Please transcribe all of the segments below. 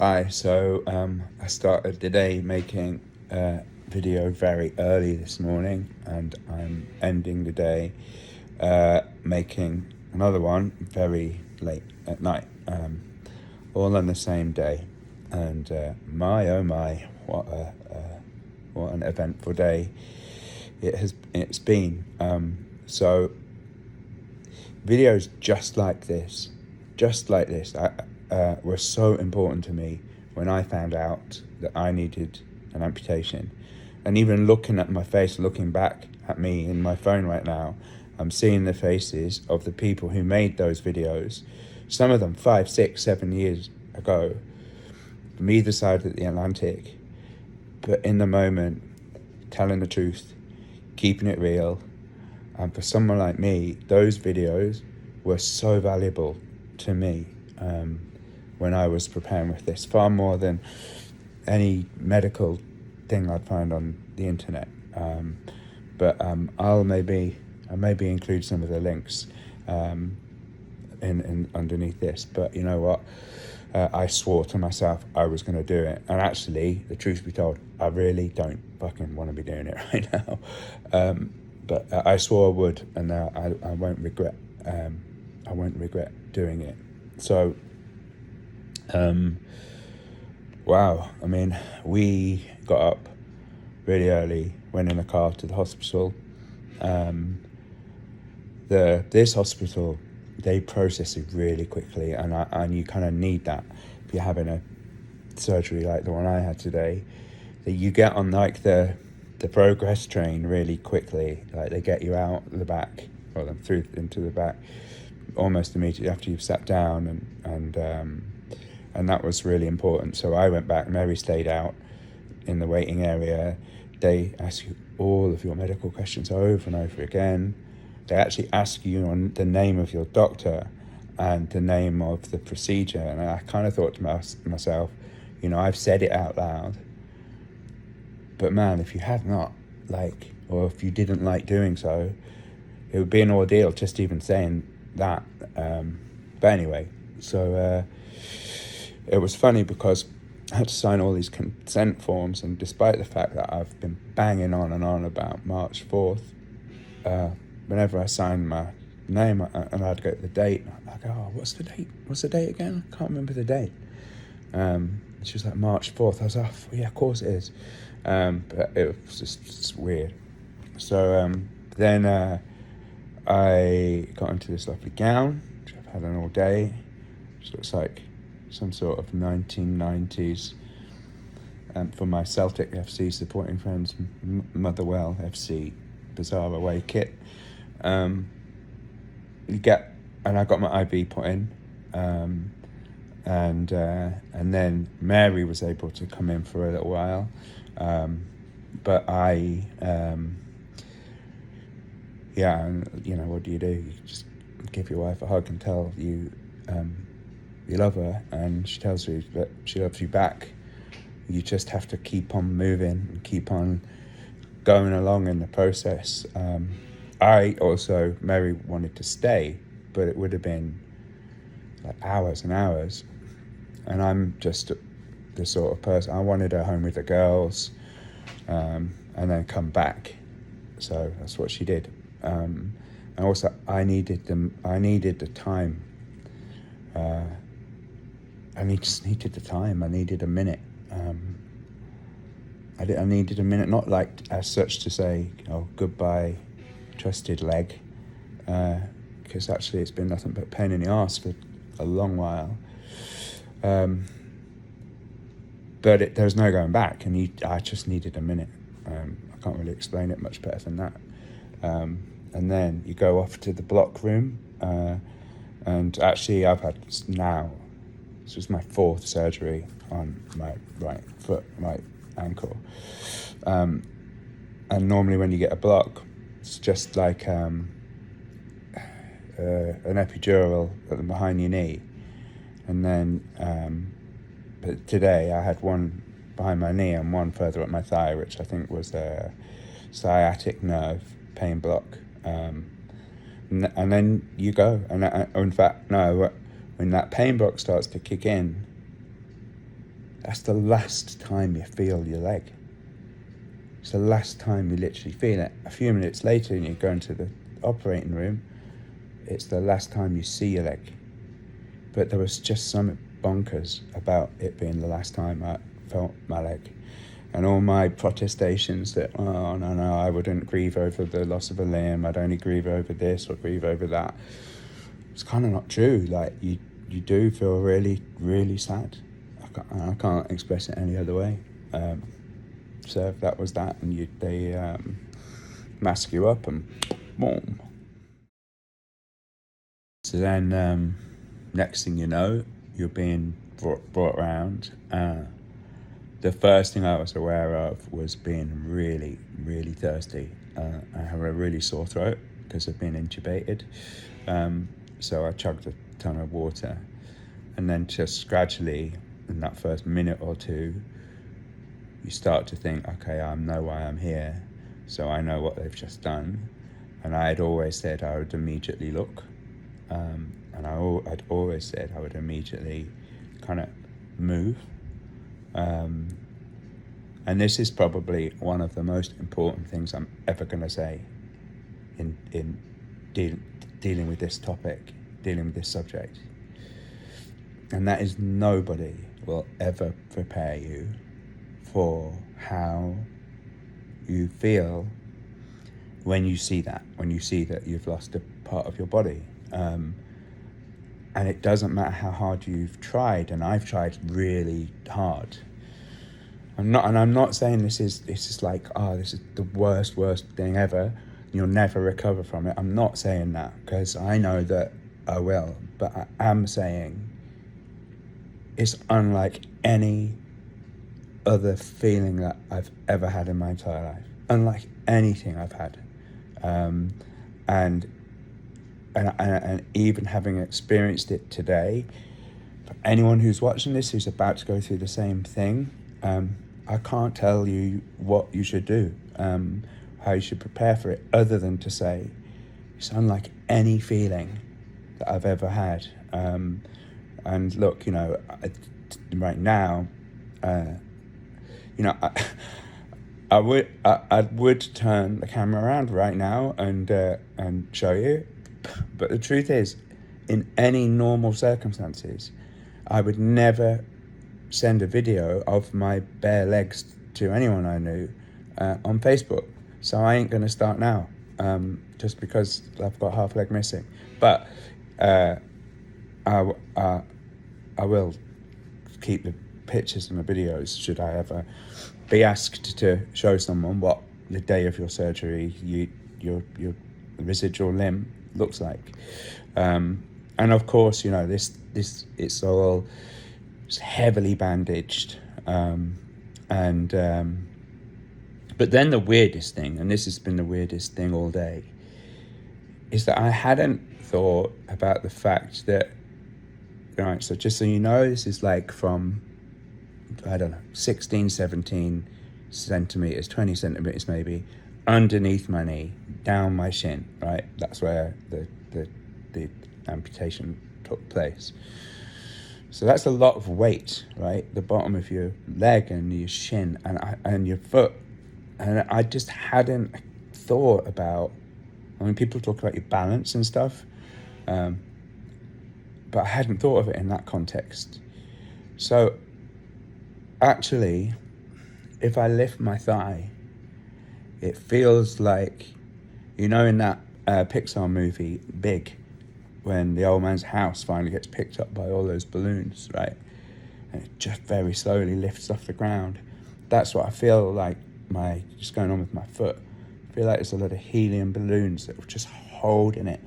Hi, so I started the day making a video very early this morning, and I'm ending the day making another one very late at night, all on the same day. And my oh my, what an eventful day it's been. So videos just like this, were so important to me when I found out that I needed an amputation. And even looking at my face, looking back at me in my phone right now, I'm seeing the faces of the people who made those videos, some of them 5, 6, 7 years ago, from either side of the Atlantic, but in the moment, telling the truth, keeping it real. And for someone like me, those videos were so valuable to me when I was preparing with this, far more than any medical thing I'd find on the internet. But I'll maybe include some of the links in underneath this. But you know what? I swore to myself I was going to do it, and actually, the truth be told, I really don't fucking want to be doing it right now. But I swore I would, and now I won't regret. I won't regret doing it. So, wow. I mean, we got up really early, went in a car to the hospital. This hospital, they process it really quickly, and you kind of need that if you're having a surgery like the one I had today. That you get on like the progress train really quickly. Like they get you out the back, or them through into the back, almost immediately after you've sat down, and that was really important. So I went back. Mary stayed out in the waiting area. They ask you all of your medical questions over and over again. They actually ask you on the name of your doctor and the name of the procedure. And I kind of thought to myself, I've said it out loud, but man, if you had not, or if you didn't like doing so, it would be an ordeal just even saying that. But anyway, so it was funny because I had to sign all these consent forms, and despite the fact that I've been banging on and on about March 4th, whenever I signed my name and I'd go to the date, I'd go, oh, what's the date? What's the date again? I can't remember the date. She was like, March 4th. I was like, oh, yeah, of course it is. But it was just weird. So then I got into this lovely gown, which I've had on all day, which looks like some sort of 1990s for my Celtic FC supporting friends, Motherwell FC Bizarre Away kit. And I got my IV put in, and then Mary was able to come in for a little while, but I what do? You just give your wife a hug and tell you love her, and she tells you that she loves you back. You just have to keep on moving and keep on going along in the process. Mary wanted to stay, but it would have been like hours and hours. And I'm just the sort of person, I wanted her home with the girls, and then come back. So that's what she did. And also I needed the time. I just needed the time. I needed a minute. I needed a minute, not like as such to say, oh, goodbye, trusted leg, because actually it's been nothing but pain in the arse for a long while. But there was no going back, and I just needed a minute. I can't really explain it much better than that. And then you go off to the block room, and actually I've had now, this was my 4th surgery on my right foot, right ankle. And normally when you get a block, it's just like an epidural behind your knee. And then, but today I had one behind my knee and one further up my thigh, which I think was a sciatic nerve pain block. And then you go. And in fact, no, when that pain block starts to kick in, that's the last time you feel your leg. It's the last time you literally feel it. A few minutes later, and you go into the operating room, it's the last time you see your leg. But there was just something bonkers about it being the last time I felt my leg. And all my protestations that, oh, no, I wouldn't grieve over the loss of a limb, I'd only grieve over this or grieve over that. It's kind of not true. Like, you do feel really, really sad. I can't express it any other way. So that was that, and they mask you up and boom. So then next thing you know, you're being brought around. The first thing I was aware of was being really, really thirsty. I have a really sore throat because I've been intubated. So I chugged a ton of water. And then just gradually, in that first minute or two, you start to think, okay, I know why I'm here. So I know what they've just done. And I had always said I would immediately look. And I'd always said I would immediately kind of move. And this is probably one of the most important things I'm ever going to say in dealing with this topic, dealing with this subject. And that is, nobody will ever prepare you for how you feel when you see that you've lost a part of your body. And it doesn't matter how hard you've tried, and I've tried really hard. I'm not saying this is like, oh, this is the worst thing ever, you'll never recover from it. I'm not saying that, because I know that I will, but I am saying it's unlike any other feeling that I've ever had in my entire life, unlike anything I've had. And even having experienced it today, for anyone who's watching this who's about to go through the same thing, I can't tell you what you should do, how you should prepare for it, other than to say it's unlike any feeling that I've ever had. And look, right now, I would turn the camera around right now and show you, but the truth is, in any normal circumstances, I would never send a video of my bare legs to anyone I knew on Facebook. So I ain't going to start now, just because I've got half leg missing. But I will keep the pictures and the videos should I ever be asked to show someone what the day of your surgery, your residual limb looks like. And of course, this it's all heavily bandaged. But then the weirdest thing, and this has been the weirdest thing all day, is that I hadn't thought about the fact that, right, so just so you know, this is like from, 16, 17 centimeters, 20 centimeters maybe, underneath my knee, down my shin, right? That's where the amputation took place. So that's a lot of weight, right? The bottom of your leg and your shin and your foot. And I just hadn't thought about, people talk about your balance and stuff, but I hadn't thought of it in that context. So actually, if I lift my thigh, it feels like, in that Pixar movie, Big, when the old man's house finally gets picked up by all those balloons, right? And it just very slowly lifts off the ground. That's what I feel like just going on with my foot. I feel like there's a lot of helium balloons that were just holding it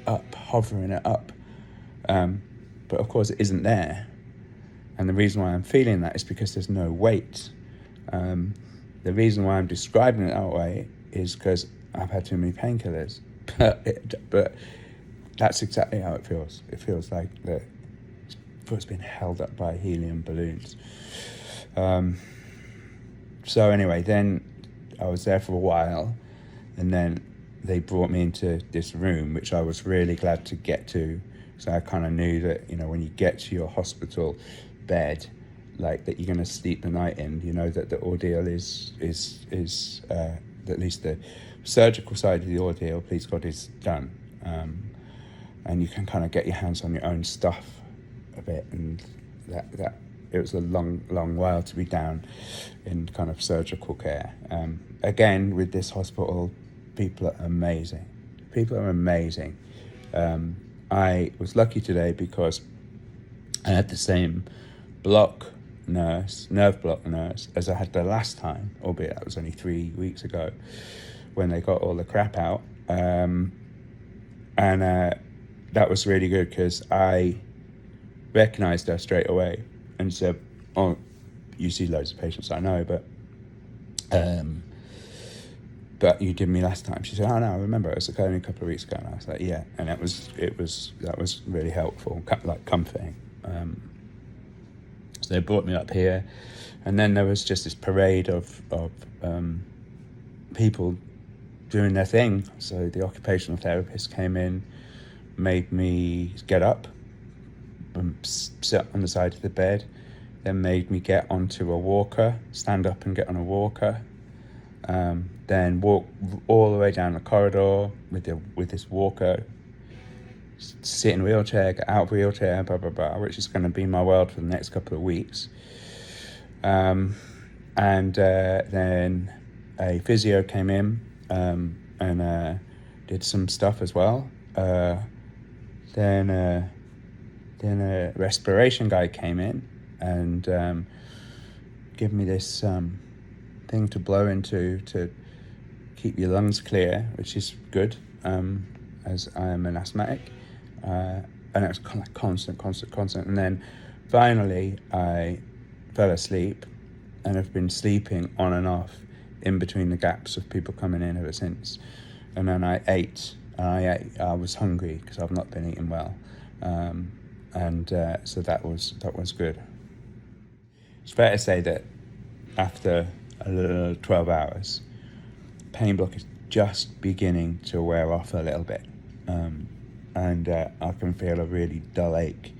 up, hovering it up. But of course it isn't there. And the reason why I'm feeling that is because there's no weight. The reason why I'm describing it that way is because I've had too many painkillers. But that's exactly how it feels. It feels like the foot's been held up by helium balloons. So anyway, then I was there for a while, and then they brought me into this room, which I was really glad to get to. So I kind of knew that, when you get to your hospital bed, like that you're going to sleep the night in. You know that the ordeal is at least the surgical side of the ordeal, please God, is done, and you can kind of get your hands on your own stuff a bit, and that it was a long while to be down in kind of surgical care. Again, with this hospital, people are amazing. I was lucky today because I had the same nerve block nurse, as I had the last time, albeit that was only 3 weeks ago when they got all the crap out. And that was really good because I recognised her straight away and said, "Oh, you see loads of patients, I know, but you did me last time." She said, "Oh no, I remember, it was only a couple of weeks ago." And I was like, "Yeah," and that was really helpful, like comforting. So they brought me up here, and then there was just this parade of people doing their thing. So the occupational therapist came in, made me get up and sit on the side of the bed, then made me get onto a walker, stand up and get on a walker, then walk all the way down the corridor with this walker, sit in a wheelchair, get out of wheelchair, blah blah blah, which is going to be my world for the next couple of weeks. And then a physio came in and did some stuff as well. Then a respiration guy came in and gave me this thing to blow into to keep your lungs clear, which is good, as I am an asthmatic. And it was kind of like constant. And then finally I fell asleep and have been sleeping on and off in between the gaps of people coming in ever since. And then I ate. I was hungry because I've not been eating well. So that was good. It's fair to say that after a little 12 hours, pain block is just beginning to wear off a little bit. And I can feel a really dull ache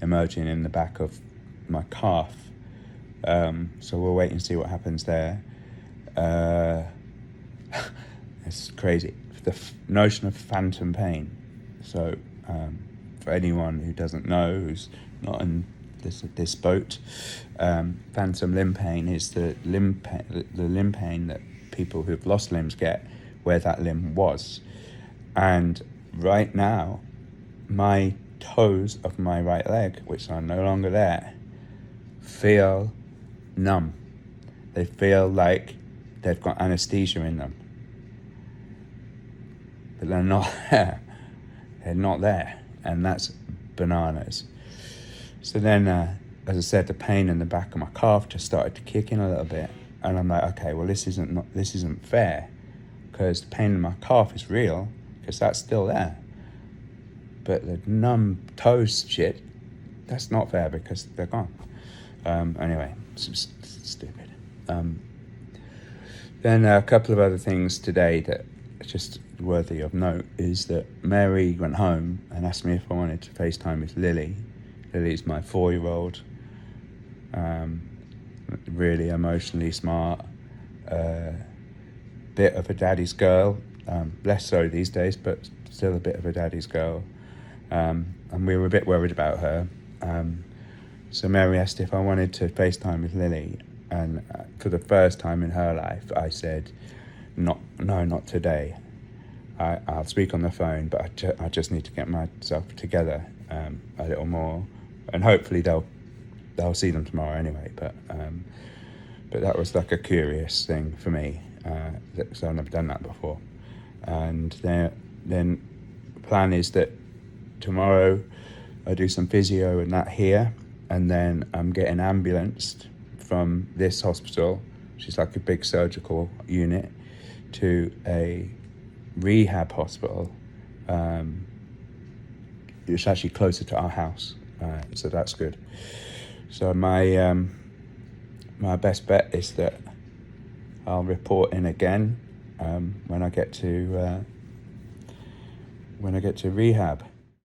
emerging in the back of my calf. So we'll wait and see what happens there. It's crazy. The notion of phantom pain. So for anyone who doesn't know, who's not in this boat, phantom limb pain is the limb pain that people who've lost limbs get where that limb was. And right now, my toes of my right leg, which are no longer there, feel numb. They feel like they've got anesthesia in them. But they're not there. They're not there. And that's bananas. So then, as I said, the pain in the back of my calf just started to kick in a little bit. And I'm like, okay, well, this isn't fair, because the pain in my calf is real, because that's still there. But the numb toes shit, that's not fair because they're gone. Anyway, it's stupid. Then a couple of other things today that are just worthy of note is that Mary went home and asked me if I wanted to FaceTime with Lily. Lily's my 4-year-old, really emotionally smart, bit of a daddy's girl, less so these days, but still a bit of a daddy's girl. And we were a bit worried about her. So Mary asked if I wanted to FaceTime with Lily, and for the first time in her life, I said, no, not today. I'll speak on the phone, but I just need to get myself together a little more, and hopefully they'll see them tomorrow anyway. But that was like a curious thing for me, because I've never done that before. And then the plan is that tomorrow I do some physio and that here, and then I'm getting ambulanced from this hospital, which is like a big surgical unit, to a rehab hospital. It's actually closer to our house, so that's good. So my best bet is that I'll report in again when I get to rehab.